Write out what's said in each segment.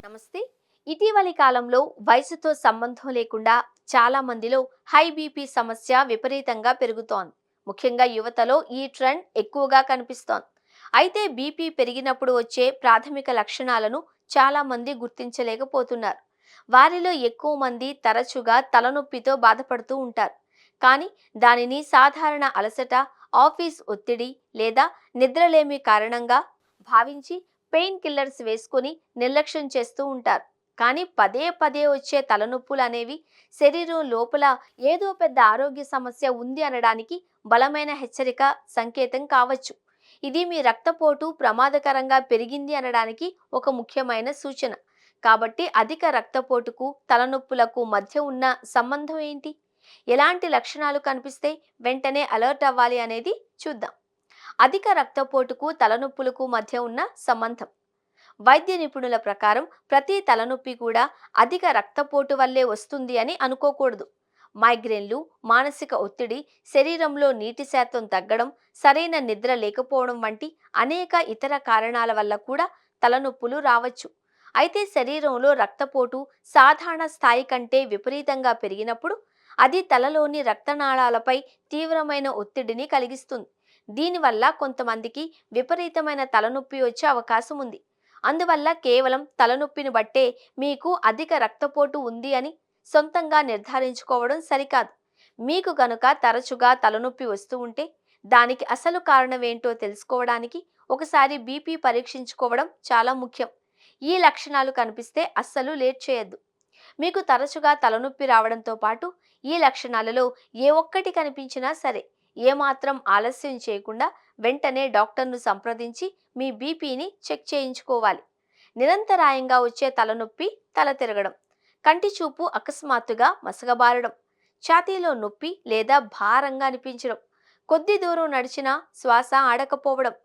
నమస్తే. ఇటీవలి కాలంలో వయసుతో సంబంధం లేకుండా చాలా మందిలో హై బీపీ సమస్య విపరీతంగా పెరుగుతోంది. ముఖ్యంగా యువతలో ఈ ట్రెండ్ ఎక్కువగా కనిపిస్తోంది. అయితే బీపీ పెరిగినప్పుడు వచ్చే ప్రాథమిక లక్షణాలను చాలా మంది గుర్తించలేకపోతున్నారు. వారిలో ఎక్కువ మంది తరచుగా తలనొప్పితో బాధపడుతూ ఉంటారు. కానీ దానిని సాధారణ అలసట, ఆఫీస్ ఒత్తిడి లేదా నిద్రలేమి కారణంగా భావించి పెయిన్ కిల్లర్స్ వేసుకొని నిర్లక్ష్యం చేస్తూ ఉంటారు. కానీ పదే పదే వచ్చే తలనొప్పులు అనేవి శరీరం లోపల ఏదో పెద్ద ఆరోగ్య సమస్య ఉంది అనడానికి బలమైన హెచ్చరిక సంకేతం కావచ్చు. ఇది మీ రక్తపోటు ప్రమాదకరంగా పెరిగింది అనడానికి ఒక ముఖ్యమైన సూచన. కాబట్టి అధిక రక్తపోటుకు తలనొప్పులకు మధ్య ఉన్న సంబంధం ఏంటి? ఎలాంటి లక్షణాలు కనిపిస్తే వెంటనే అలర్ట్ అవ్వాలి అనేది చూద్దాం. అధిక రక్తపోటుకు తలనొప్పులకు మధ్య ఉన్న సంబంధం. వైద్య నిపుణుల ప్రకారం ప్రతి తలనొప్పి కూడా అధిక రక్తపోటు వల్లే వస్తుంది అని అనుకోకూడదు. మైగ్రేన్లు, మానసిక ఒత్తిడి, శరీరంలో నీటి శాతం తగ్గడం, సరైన నిద్ర లేకపోవడం వంటి అనేక ఇతర కారణాల వల్ల కూడా తలనొప్పులు రావచ్చు. అయితే శరీరంలో రక్తపోటు సాధారణ స్థాయి కంటే విపరీతంగా పెరిగినప్పుడు అది తలలోని రక్తనాళాలపై తీవ్రమైన ఒత్తిడిని కలిగిస్తుంది. దీనివల్ల కొంతమందికి విపరీతమైన తలనొప్పి వచ్చే అవకాశం ఉంది. అందువల్ల కేవలం తలనొప్పిని బట్టే మీకు అధిక రక్తపోటు ఉంది అని సొంతంగా నిర్ధారించుకోవడం సరికాదు. మీకు గనుక తరచుగా తలనొప్పి వస్తూ ఉంటే దానికి అసలు కారణం ఏంటో తెలుసుకోవడానికి ఒకసారి బీపీ పరీక్షించుకోవడం చాలా ముఖ్యం. ఈ లక్షణాలు కనిపిస్తే అస్సలు లేట్ చేయొద్దు. మీకు తరచుగా తలనొప్పి రావడంతో పాటు ఈ లక్షణాలలో ఏ ఒక్కటి కనిపించినా సరే ఏమాత్రం ఆలస్యం చేయకుండా వెంటనే డాక్టర్ను సంప్రదించి మీ బీపీని చెక్ చేయించుకోవాలి. నిరంతరాయంగా వచ్చే తలనొప్పి, తల తిరగడం, కంటి చూపు అకస్మాత్తుగా మసకబారడం, ఛాతీలో నొప్పి లేదా భారంగా అనిపించడం, కొద్ది దూరం నడిచినా శ్వాస ఆడకపోవడం,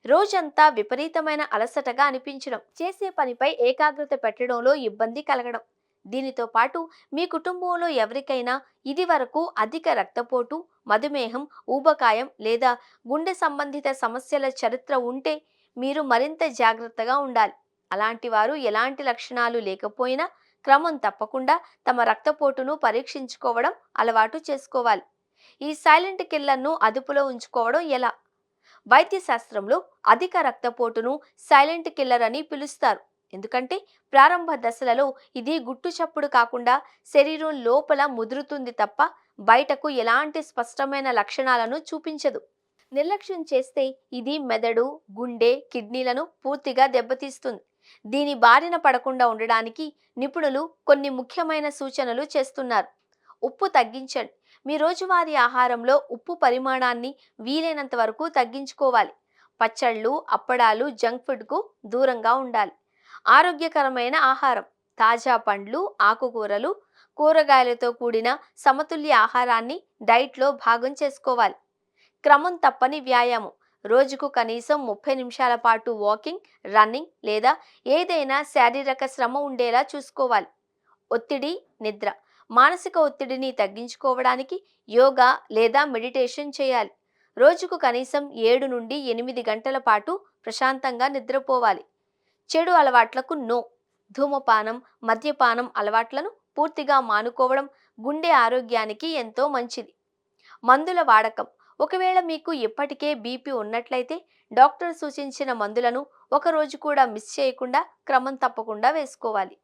రోజంతా విపరీతమైన అలసటగా అనిపించడం, చేసే పనిపై ఏకాగ్రత పెట్టడంలో ఇబ్బంది కలగడం. దీనితో పాటు మీ కుటుంబంలో ఎవరికైనా ఇది వరకు అధిక రక్తపోటు, మధుమేహం, ఊబకాయం లేదా గుండె సంబంధిత సమస్యల చరిత్ర ఉంటే మీరు మరింత జాగ్రత్తగా ఉండాలి. అలాంటి వారు ఎలాంటి లక్షణాలు లేకపోయినా క్రమం తప్పకుండా తమ రక్తపోటును పరీక్షించుకోవడం అలవాటు చేసుకోవాలి. ఈ సైలెంట్ కిల్లర్ను అదుపులో ఉంచుకోవడం ఎలా? వైద్య శాస్త్రంలో అధిక రక్తపోటును సైలెంట్ కిల్లర్ అని పిలుస్తారు. ఎందుకంటే ప్రారంభ దశలలో ఇది గుట్టు చప్పుడు కాకుండా శరీరం లోపల ముదురుతుంది తప్ప బయటకు ఎలాంటి స్పష్టమైన లక్షణాలను చూపించదు. నిర్లక్ష్యం చేస్తే ఇది మెదడు, గుండె, కిడ్నీలను పూర్తిగా దెబ్బతీస్తుంది. దీని బారిన పడకుండా ఉండడానికి నిపుణులు కొన్ని ముఖ్యమైన సూచనలు చేస్తున్నారు. ఉప్పు తగ్గించండి. మీ రోజువారీ ఆహారంలో ఉప్పు పరిమాణాన్ని వీలైనంత వరకు తగ్గించుకోవాలి. పచ్చళ్ళు, అప్పడాలు, జంక్ ఫుడ్కు దూరంగా ఉండాలి. ఆరోగ్యకరమైన ఆహారం, తాజా పండ్లు, ఆకుకూరలు, కూరగాయలతో కూడిన సమతుల్య ఆహారాన్ని డైట్లో భాగం చేసుకోవాలి. క్రమం తప్పని వ్యాయామం, రోజుకు కనీసం 30 నిమిషాల పాటు వాకింగ్, రన్నింగ్ లేదా ఏదైనా శారీరక శ్రమ ఉండేలా చూసుకోవాలి. ఒత్తిడి, నిద్ర, మానసిక ఒత్తిడిని తగ్గించుకోవడానికి యోగా లేదా మెడిటేషన్ చేయాలి. రోజుకు కనీసం 7 నుండి 8 గంటల పాటు ప్రశాంతంగా నిద్రపోవాలి. చెడు అలవాట్లకు నో. ధూమపానం, మద్యపానం అలవాట్లను పూర్తిగా మానుకోవడం గుండె ఆరోగ్యానికి ఎంతో మంచిది. మందుల వాడకం, ఒకవేళ మీకు ఇప్పటికే బీపీ ఉన్నట్లయితే డాక్టర్ సూచించిన మందులను ఒక రోజు కూడా మిస్ చేయకుండా క్రమం తప్పకుండా వేసుకోవాలి.